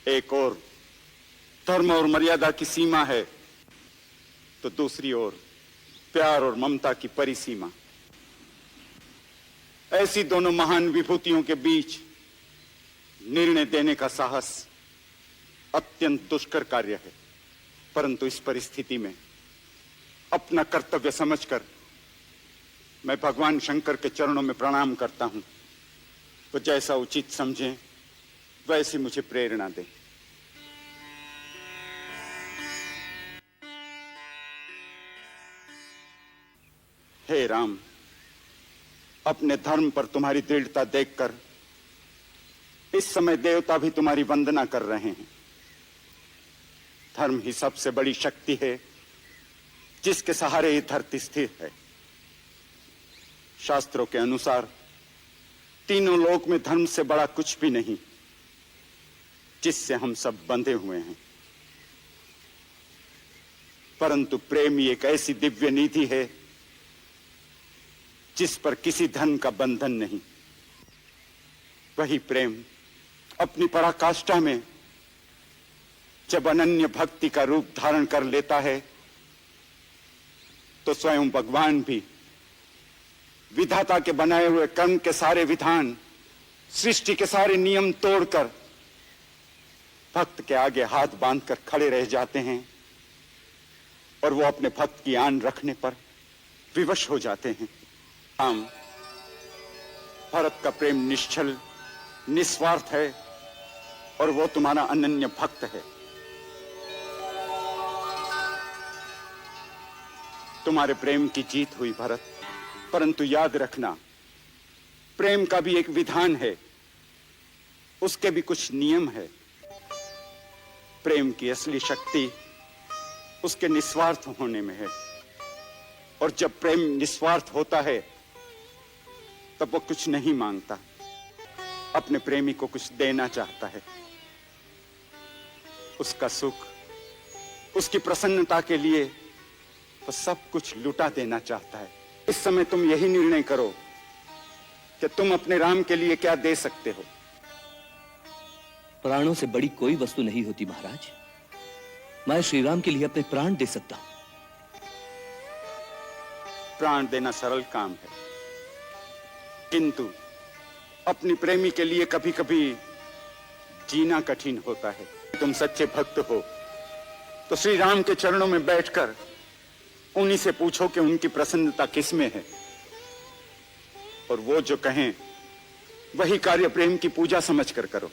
एक ओर धर्म और मर्यादा की सीमा है, तो दूसरी ओर प्यार और ममता की परिसीमा। ऐसी दोनों महान विभूतियों के बीच निर्णय देने का साहस अत्यंत दुष्कर कार्य है, परंतु इस परिस्थिति में अपना कर्तव्य समझकर मैं भगवान शंकर के चरणों में प्रणाम करता हूं। तो जैसा उचित समझें वैसी मुझे प्रेरणा दें। हे राम, अपने धर्म पर तुम्हारी दृढ़ता देखकर इस समय देवता भी तुम्हारी वंदना कर रहे हैं। धर्म ही सबसे बड़ी शक्ति है जिसके सहारे ये धरती स्थिर है। शास्त्रों के अनुसार तीनों लोक में धर्म से बड़ा कुछ भी नहीं, जिससे हम सब बंधे हुए हैं। परंतु प्रेम ही एक ऐसी दिव्य निधि है जिस पर किसी धन का बंधन नहीं। वही प्रेम अपनी पराकाष्ठा में जब अनन्य भक्ति का रूप धारण कर लेता है, तो स्वयं भगवान भी विधाता के बनाए हुए कर्म के सारे विधान, सृष्टि के सारे नियम तोड़कर भक्त के आगे हाथ बांधकर खड़े रह जाते हैं और वो अपने भक्त की आन रखने पर विवश हो जाते हैं। राम, भरत का प्रेम निश्चल निस्वार्थ है और वो तुम्हारा अनन्य भक्त है। तुम्हारे प्रेम की जीत हुई भरत, परंतु याद रखना, प्रेम का भी एक विधान है, उसके भी कुछ नियम है। प्रेम की असली शक्ति उसके निस्वार्थ होने में है, और जब प्रेम निस्वार्थ होता है तब वो कुछ नहीं मांगता, अपने प्रेमी को कुछ देना चाहता है। उसका सुख, उसकी प्रसन्नता के लिए वो सब कुछ लुटा देना चाहता है। इस समय तुम यही निर्णय करो कि तुम अपने राम के लिए क्या दे सकते हो। प्राणों से बड़ी कोई वस्तु नहीं होती महाराज। मैं श्री राम के लिए अपने प्राण दे सकता हूं। प्राण देना सरल काम है, किंतु अपनी प्रेमी के लिए कभी कभी जीना कठिन होता है। तुम सच्चे भक्त हो तो श्री राम के चरणों में बैठकर उन्हीं से पूछो कि उनकी प्रसन्नता किस में है, और वो जो कहें वही कार्य प्रेम की पूजा समझकर करो।